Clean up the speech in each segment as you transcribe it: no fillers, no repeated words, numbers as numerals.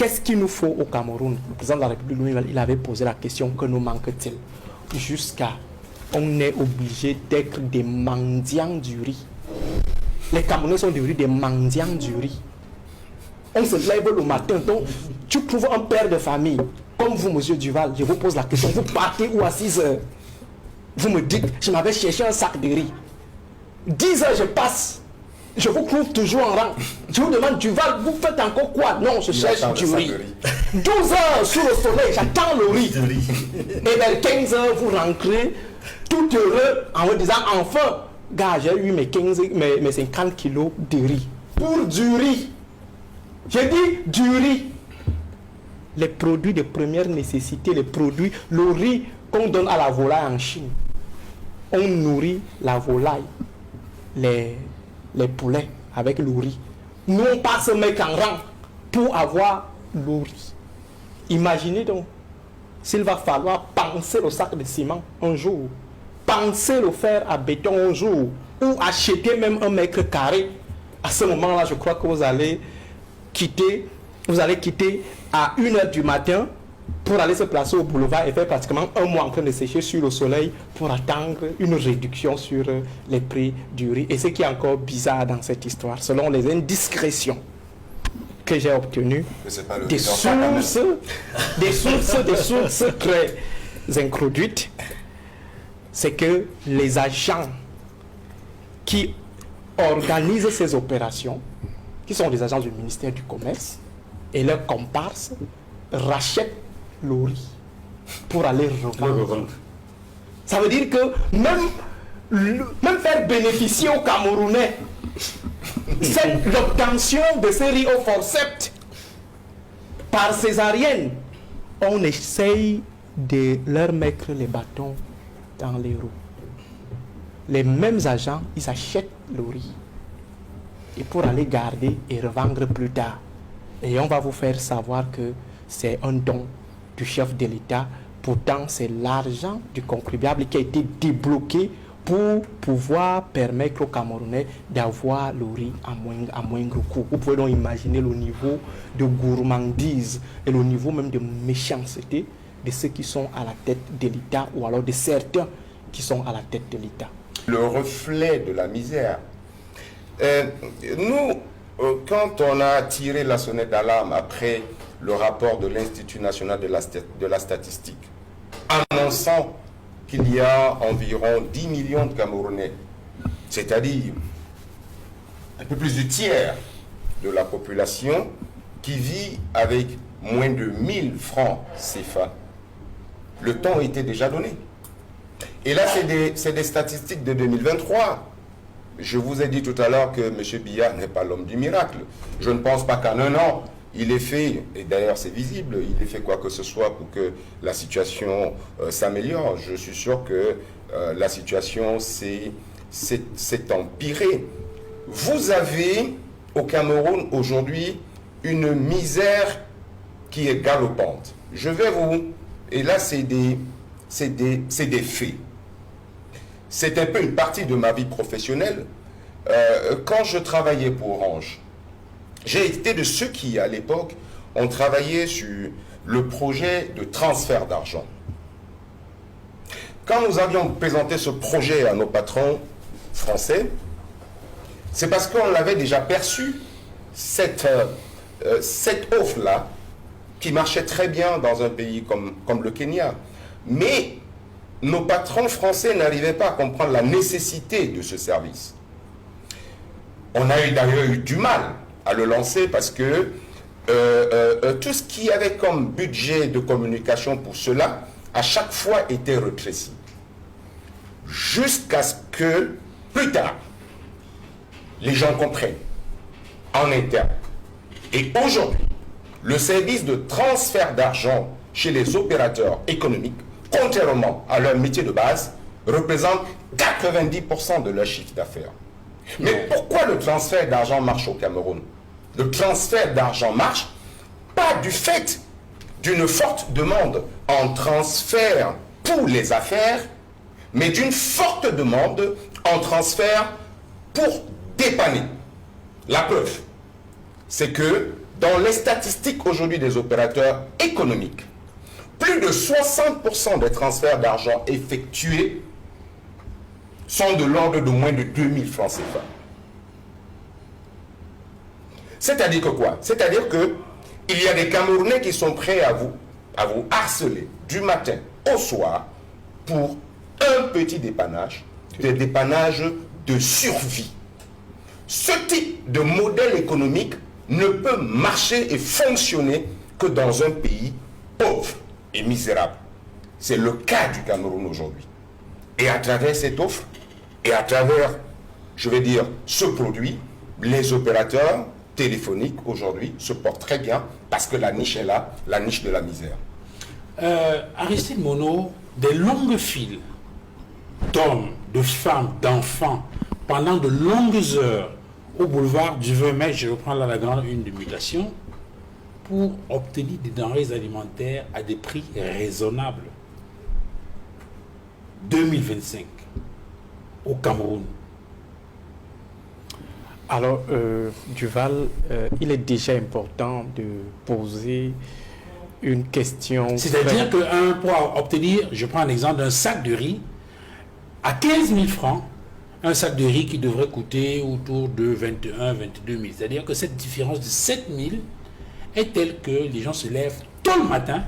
qu'est-ce qu'il nous faut au Cameroun? Le président de la République lui-même, il avait posé la question, que nous manque-t-il? Jusqu'à on est obligé d'être des mendiants du riz. Les Camerounais sont devenus des mendiants du riz. On se lève le matin, donc tu trouves un père de famille, comme vous, monsieur Duval, je vous pose la question, vous partez où à 6 heures? Vous me dites, je m'avais cherché un sac de riz. 10 heures, je passe. Je vous trouve toujours en rang. Je vous demande, Duval, vous faites encore quoi? Non, je cherche du riz. 12 heures sous le soleil, j'attends le riz. Et vers 15 heures, vous rentrez tout heureux en me disant, enfin, gars, j'ai eu mes 50 kilos de riz. Pour du riz. J'ai dit du riz. Les produits de première nécessité, le riz qu'on donne à la volaille en Chine. On nourrit la volaille, les poulets avec le riz. Nous, on passe un mec en rang pour avoir le riz. Imaginez donc, s'il va falloir penser le sac de ciment un jour, penser le fer à béton un jour, ou acheter même un mètre carré, à ce moment-là, je crois que vous allez quitter à 1h du matin pour aller se placer au boulevard et faire pratiquement un mois en train de sécher sur le soleil pour attendre une réduction sur les prix du riz. Et ce qui est encore bizarre dans cette histoire, selon les indiscrétions que j'ai obtenues, des sources très introduites, c'est que les agents qui organisent ces opérations, qui sont des agents du ministère du Commerce, et leurs comparses rachètent le riz pour aller revendre. Ça veut dire que même faire bénéficier aux Camerounais l'obtention de ces riz au forceps par césarienne, on essaye de leur mettre les bâtons dans les roues. Les mêmes agents, ils achètent le riz et pour aller garder et revendre plus tard. Et on va vous faire savoir que c'est un don du chef de l'État. Pourtant, c'est l'argent du contribuable qui a été débloqué pour pouvoir permettre aux Camerounais d'avoir le riz à moindre coût. Vous pouvez donc imaginer le niveau de gourmandise et le niveau même de méchanceté de ceux qui sont à la tête de l'État ou alors de certains qui sont à la tête de l'État. Le reflet de la misère. Nous, quand on a tiré la sonnette d'alarme après le rapport de l'Institut national de la statistique, annonçant qu'il y a environ 10 millions de Camerounais, c'est-à-dire un peu plus du tiers de la population qui vit avec moins de 1000 francs CFA, le temps était déjà donné. Et là, c'est des statistiques de 2023. Je vous ai dit tout à l'heure que M. Biya n'est pas l'homme du miracle. Je ne pense pas qu'en un an, il ait fait, et d'ailleurs c'est visible, il ait fait quoi que ce soit pour que la situation s'améliore. Je suis sûr que la situation s'est empirée. Vous avez au Cameroun aujourd'hui une misère qui est galopante. Je vais vous... Et là, c'est des faits. C'est un peu une partie de ma vie professionnelle. Quand je travaillais pour Orange, j'ai été de ceux qui, à l'époque, ont travaillé sur le projet de transfert d'argent. Quand nous avions présenté ce projet à nos patrons français, c'est parce qu'on l'avait déjà perçu, cette offre-là, qui marchait très bien dans un pays comme le Kenya. Mais nos patrons français n'arrivaient pas à comprendre la nécessité de ce service. On a d'ailleurs eu du mal à le lancer parce que tout ce qu'il y avait comme budget de communication pour cela, à chaque fois était rétréci. Jusqu'à ce que, plus tard, les gens comprennent en interne. Et aujourd'hui, le service de transfert d'argent chez les opérateurs économiques, contrairement à leur métier de base, représente 90% de leur chiffre d'affaires. Mais pourquoi le transfert d'argent marche au Cameroun? Le transfert d'argent marche pas du fait d'une forte demande en transfert pour les affaires, mais d'une forte demande en transfert pour dépanner. La preuve, c'est que dans les statistiques aujourd'hui des opérateurs économiques, plus de 60% des transferts d'argent effectués sont de l'ordre de moins de 2000 francs CFA. C'est-à-dire que quoi? C'est-à-dire que il y a des Camerounais qui sont prêts à vous harceler du matin au soir pour un petit dépannage, des dépannages de survie. Ce type de modèle économique ne peut marcher et fonctionner que dans un pays pauvre et misérable. C'est le cas du Cameroun aujourd'hui. Et à travers cette offre, et à travers, je vais dire, ce produit, les opérateurs téléphoniques aujourd'hui se portent très bien parce que la niche est là, la niche de la misère. Aristide Monod, des longues files d'hommes, de femmes, d'enfants, pendant de longues heures au boulevard du 20 mai, je reprends là la grande une de Mutation, pour obtenir des denrées alimentaires à des prix raisonnables. 2025, au Cameroun. Alors, Duval, il est déjà important de poser une question. C'est-à-dire que pour obtenir, je prends l'exemple d'un sac de riz, à 15 000 francs, un sac de riz qui devrait coûter autour de 21 22 000. C'est-à-dire que cette différence de 7 000 est telle que les gens se lèvent tôt le matin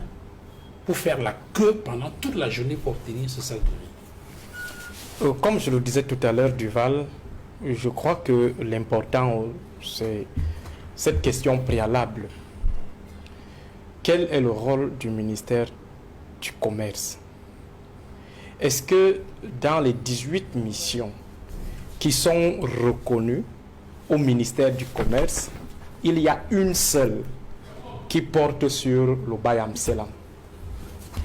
pour faire la queue pendant toute la journée pour obtenir ce sac de riz. Comme je le disais tout à l'heure, Duval, je crois que l'important, c'est cette question préalable. Quel est le rôle du ministère du Commerce? Est-ce que dans les 18 missions qui sont reconnues au ministère du Commerce, il y a une seule qui porte sur le Bayam Selam,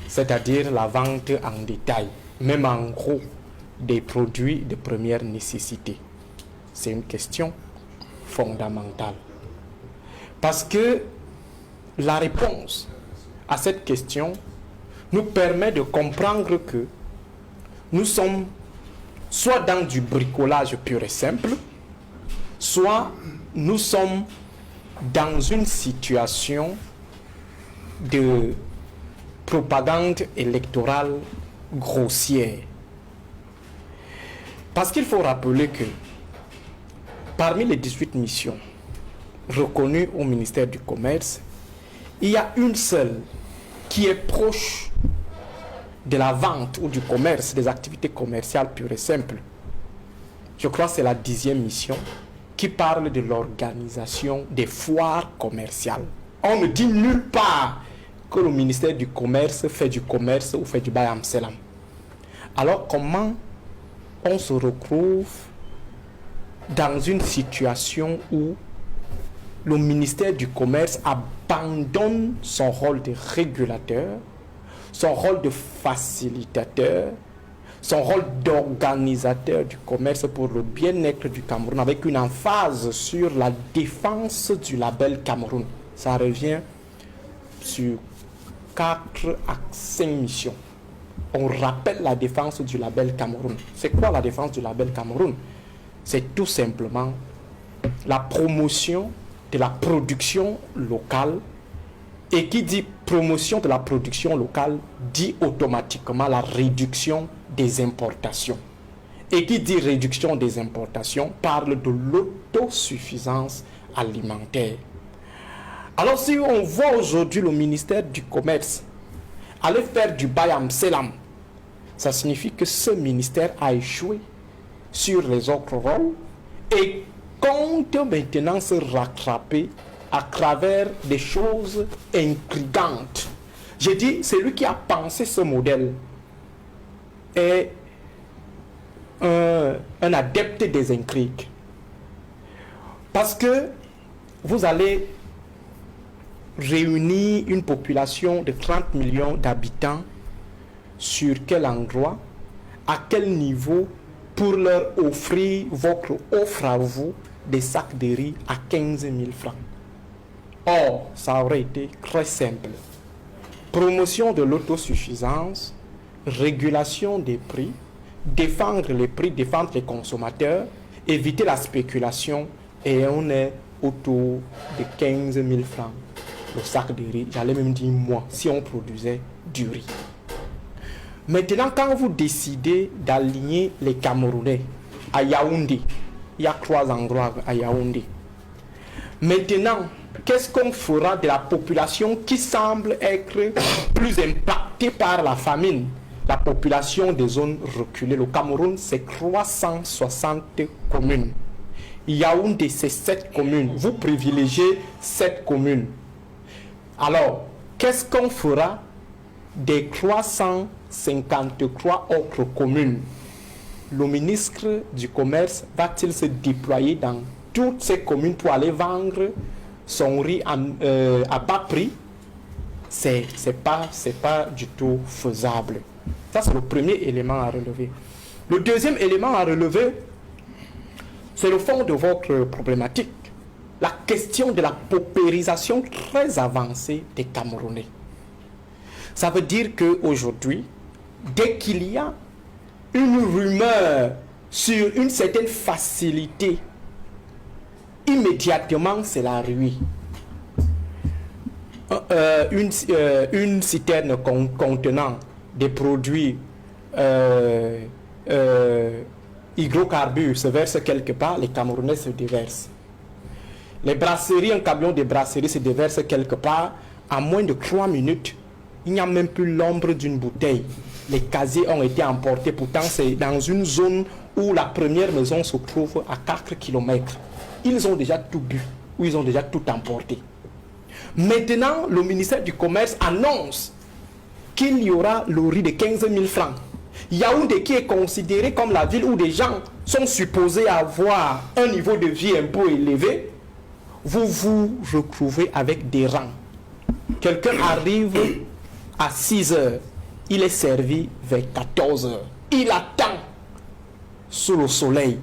c'est-à-dire la vente en détail, même en gros, des produits de première nécessité? C'est une question fondamentale. Parce que la réponse à cette question nous permet de comprendre que nous sommes soit dans du bricolage pur et simple, soit nous sommes dans une situation de propagande électorale grossière. Parce qu'il faut rappeler que parmi les 18 missions reconnues au ministère du Commerce, il y a une seule qui est proche de la vente ou du commerce, des activités commerciales pures et simples. Je crois que c'est la 10e mission qui parle de l'organisation des foires commerciales. On ne dit nulle part que le ministère du Commerce fait du commerce ou fait du Bayam Selam. Alors comment on se retrouve dans une situation où le ministère du Commerce abandonne son rôle de régulateur, son rôle de facilitateur, son rôle d'organisateur du commerce pour le bien-être du Cameroun, avec une emphase sur la défense du label Cameroun. Ça revient sur 4 à 5 missions. On rappelle la défense du label Cameroun. C'est quoi la défense du label Cameroun? C'est tout simplement la promotion de la production locale. Et qui dit promotion de la production locale dit automatiquement la réduction des importations. Et qui dit réduction des importations parle de l'autosuffisance alimentaire. Alors si on voit aujourd'hui le ministère du Commerce aller faire du Bayam Selam, ça signifie que ce ministère a échoué sur les autres rôles et compte maintenant se rattraper à travers des choses intrigantes. J'ai dit, c'est lui qui a pensé ce modèle est un adepte des intrigues. Parce que vous allez réunir une population de 30 millions d'habitants sur quel endroit, à quel niveau, pour leur offrir votre offre à vous des sacs de riz à 15 000 francs. Or, ça aurait été très simple. Promotion de l'autosuffisance, régulation des prix, défendre les prix, défendre les consommateurs, éviter la spéculation et on est autour de 15 000 francs le sac de riz. J'allais même dire moi, si on produisait du riz. Maintenant, quand vous décidez d'aligner les Camerounais à Yaoundé, il y a 3 endroits à Yaoundé. Maintenant, qu'est-ce qu'on fera de la population qui semble être plus impactée par la famine? La population des zones reculées. Le Cameroun, c'est 360 communes. Yaoundé, c'est 7 communes. Vous privilégiez 7 communes. Alors, qu'est-ce qu'on fera des 353 autres communes? Le ministre du Commerce va-t-il se déployer dans toutes ces communes pour aller vendre son riz à bas prix? C'est pas du tout faisable. Ça, c'est le premier élément à relever. Le deuxième élément à relever, c'est le fond de votre problématique. La question de la paupérisation très avancée des Camerounais. Ça veut dire qu'aujourd'hui, dès qu'il y a une rumeur sur une certaine facilité, immédiatement, c'est la ruée. Une citerne contenant des produits hydrocarbures se verse quelque part, les Camerounais se déversent. Les brasseries, un camion de brasserie se déverse quelque part, en moins de 3 minutes, il n'y a même plus l'ombre d'une bouteille. Les casiers ont été emportés, pourtant c'est dans une zone où la première maison se trouve à 4 km. Ils ont déjà tout bu, ou ils ont déjà tout emporté. Maintenant, le ministère du Commerce annonce qu'il y aura le riz de 15 000 francs. Yaoundé, qui est considéré comme la ville où des gens sont supposés avoir un niveau de vie un peu élevé, vous vous retrouvez avec des rangs. Quelqu'un arrive à 6 heures, il est servi vers 14 heures. Il attend sous le soleil.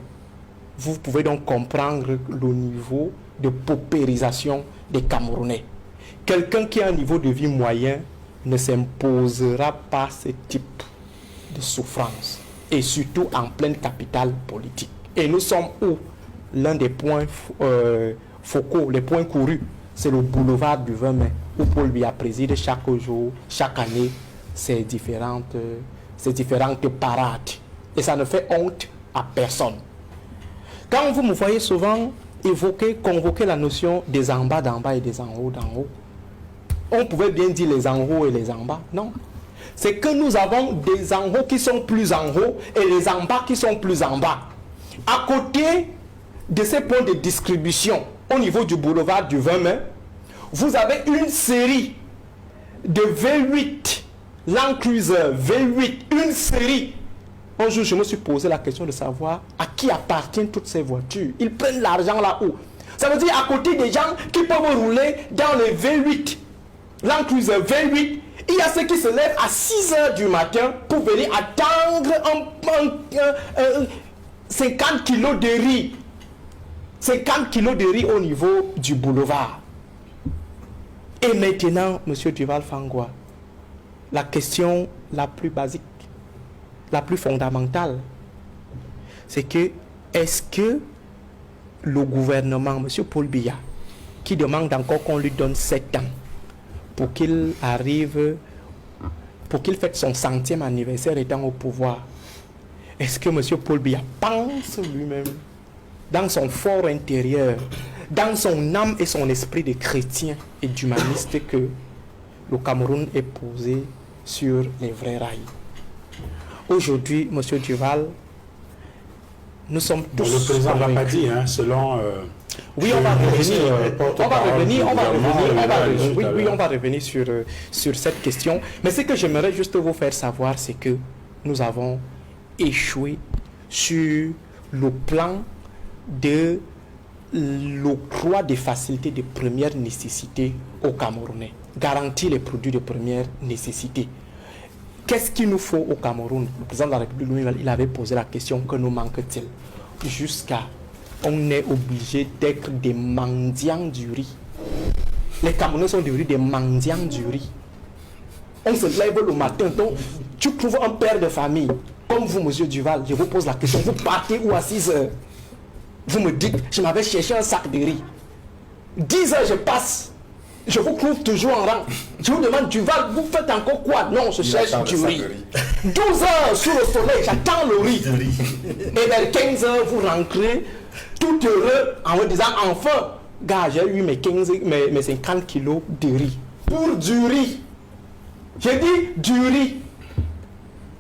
Vous pouvez donc comprendre le niveau de paupérisation des Camerounais. Quelqu'un qui a un niveau de vie moyen ne s'imposera pas ce type de souffrance. Et surtout en pleine capitale politique. Et nous sommes où? L'un des points focaux, les points courus, c'est le boulevard du 20 mai, où Paul Biya préside chaque jour, chaque année, ces différentes parades. Et ça ne fait honte à personne. Quand vous me voyez souvent convoquer la notion des en bas d'en bas et des en haut d'en haut, on pouvait bien dire les en haut et les en bas. Non. C'est que nous avons des en haut qui sont plus en haut et les en bas qui sont plus en bas. À côté de ces points de distribution, au niveau du boulevard du 20 mai, vous avez une série de V8, Land Cruiser V8, une série. Un jour, je me suis posé la question de savoir à qui appartiennent toutes ces voitures. Ils prennent l'argent là-haut. Ça veut dire à côté des gens qui peuvent rouler dans les V8, Land Cruiser V8, il y a ceux qui se lèvent à 6 heures du matin pour venir attendre 50 kilos de riz. 50 kilos de riz au niveau du boulevard. Et maintenant, M. Duval Fangwa, la question la plus basique, la plus fondamentale, c'est que est-ce que le gouvernement, M. Paul Biya, qui demande encore qu'on lui donne 7 ans pour qu'il arrive, pour qu'il fête son 100e anniversaire étant au pouvoir, est-ce que M. Paul Biya pense lui-même, dans son fort intérieur, dans son âme et son esprit de chrétien et d'humaniste, que le Cameroun est posé sur les vrais rails? Aujourd'hui, M. Duval, nous sommes tous... Le président ne l'a pas dit, hein, selon... oui, on va revenir sur cette question. Mais ce que j'aimerais juste vous faire savoir, c'est que nous avons échoué sur le plan de l'octroi des facilités de première nécessité aux Camerounais. Garantir les produits de première nécessité. Qu'est-ce qu'il nous faut au Cameroun? Le président de la République lui-même, il avait posé la question: que nous manque-t-il? Jusqu'à on est obligé d'être des mendiants du riz. Les Camerounais sont devenus des mendiants du riz. On se lève le matin, donc tu trouves un père de famille comme vous, monsieur Duval, je vous pose la question: vous partez où à 6 heures? Vous me dites: je m'avais cherché un sac de riz. 10 heures, je passe. Je vous trouve toujours en rang. Je vous demande, vous faites encore quoi? Non, je cherche du riz. 12 heures sous le soleil, j'attends le riz. Et vers 15 heures, vous rentrez tout heureux en me disant, enfin, gars, j'ai eu mes 50 kilos de riz. Pour du riz. J'ai dit du riz.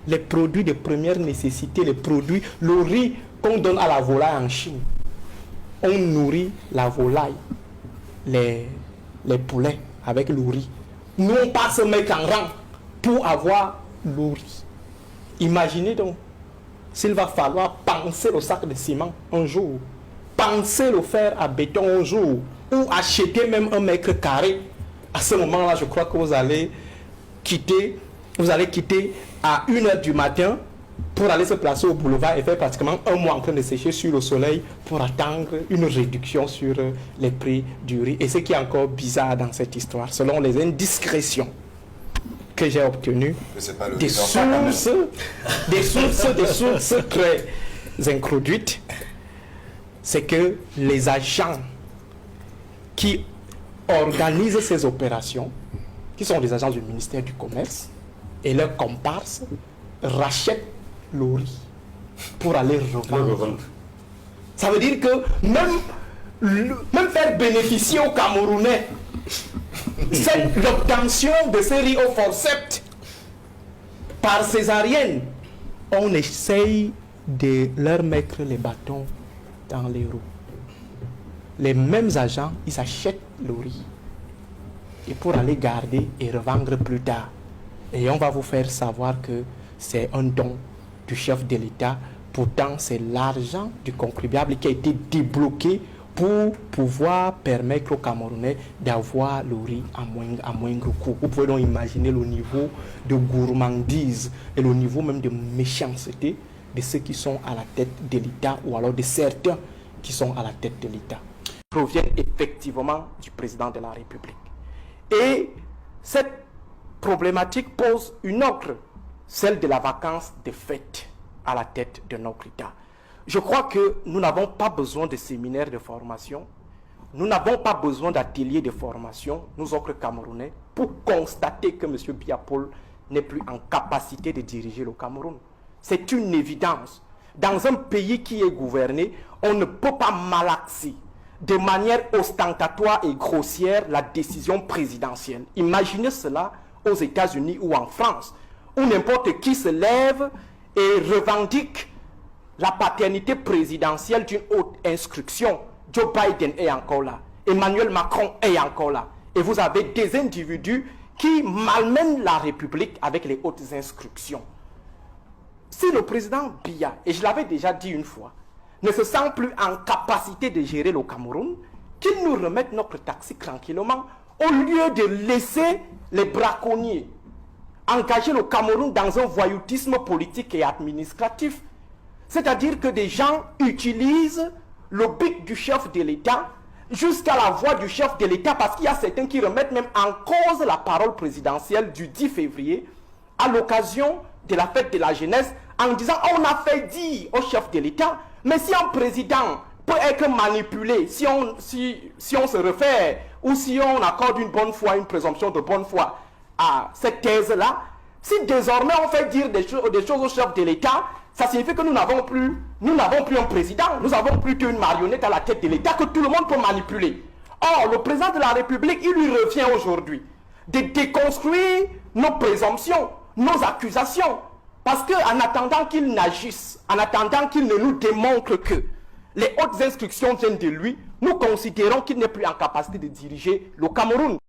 Les produits de première nécessité, le riz qu'on donne à la volaille en Chine. On nourrit la volaille, les poulets avec le riz. Nous, on passe se mettre en rang pour avoir le riz. Imaginez donc, s'il va falloir penser le sac de ciment un jour, penser le fer à béton un jour, ou acheter même un mètre carré, à ce moment-là, je crois que vous allez quitter à 1h du matin pour aller se placer au boulevard et faire pratiquement un mois en train de sécher sur le soleil pour attendre une réduction sur les prix du riz. Et ce qui est encore bizarre dans cette histoire, selon les indiscrétions que j'ai obtenues, des sources très introduites, c'est que les agents qui organisent ces opérations, qui sont des agents du ministère du Commerce, et leurs comparses rachètent le riz pour aller revendre. Ça veut dire que même faire bénéficier aux Camerounais l'obtention de ces riz au forceps par césarienne, on essaye de leur mettre les bâtons dans les roues. Les mêmes agents, ils achètent le riz et pour aller garder et revendre plus tard. Et on va vous faire savoir que c'est un don du chef de l'État. Pourtant, c'est l'argent du contribuable qui a été débloqué pour pouvoir permettre aux Camerounais d'avoir le riz à moindre coût. Vous pouvez donc imaginer le niveau de gourmandise et le niveau même de méchanceté de ceux qui sont à la tête de l'État ou alors de certains qui sont à la tête de l'État. Proviennent effectivement du président de la République. Et cette problématique pose une autre, celle de la vacance des fêtes à la tête de notre État. Je crois que nous n'avons pas besoin de séminaires de formation, nous n'avons pas besoin d'ateliers de formation, nous autres Camerounais, pour constater que M. Biya Paul n'est plus en capacité de diriger le Cameroun. C'est une évidence. Dans un pays qui est gouverné, on ne peut pas malaxer de manière ostentatoire et grossière la décision présidentielle. Imaginez cela aux États-Unis ou en France, où n'importe qui se lève et revendique la paternité présidentielle d'une haute instruction. Joe Biden est encore là, Emmanuel Macron est encore là. Et vous avez des individus qui malmènent la République avec les hautes instructions. Si le président Biya, et je l'avais déjà dit une fois, ne se sent plus en capacité de gérer le Cameroun, qu'il nous remette notre taxi tranquillement, au lieu de laisser les braconniers engager le Cameroun dans un voyoutisme politique et administratif. C'est-à-dire que des gens utilisent le bic du chef de l'État jusqu'à la voix du chef de l'État, parce qu'il y a certains qui remettent même en cause la parole présidentielle du 10 février à l'occasion de la fête de la jeunesse, en disant on a fait dire au chef de l'État, mais si un président peut être manipulé, si on se réfère ou si on accorde une bonne foi, une présomption de bonne foi à cette thèse-là, si désormais on fait dire des choses au chef de l'État, ça signifie que nous n'avons plus un président, nous avons plutôt une marionnette à la tête de l'État que tout le monde peut manipuler. Or, le président de la République, il lui revient aujourd'hui de déconstruire nos présomptions, nos accusations. Parce qu'en attendant qu'il n'agisse, en attendant qu'il ne nous démontre que les hautes instructions viennent de lui, nous considérons qu'il n'est plus en capacité de diriger le Cameroun.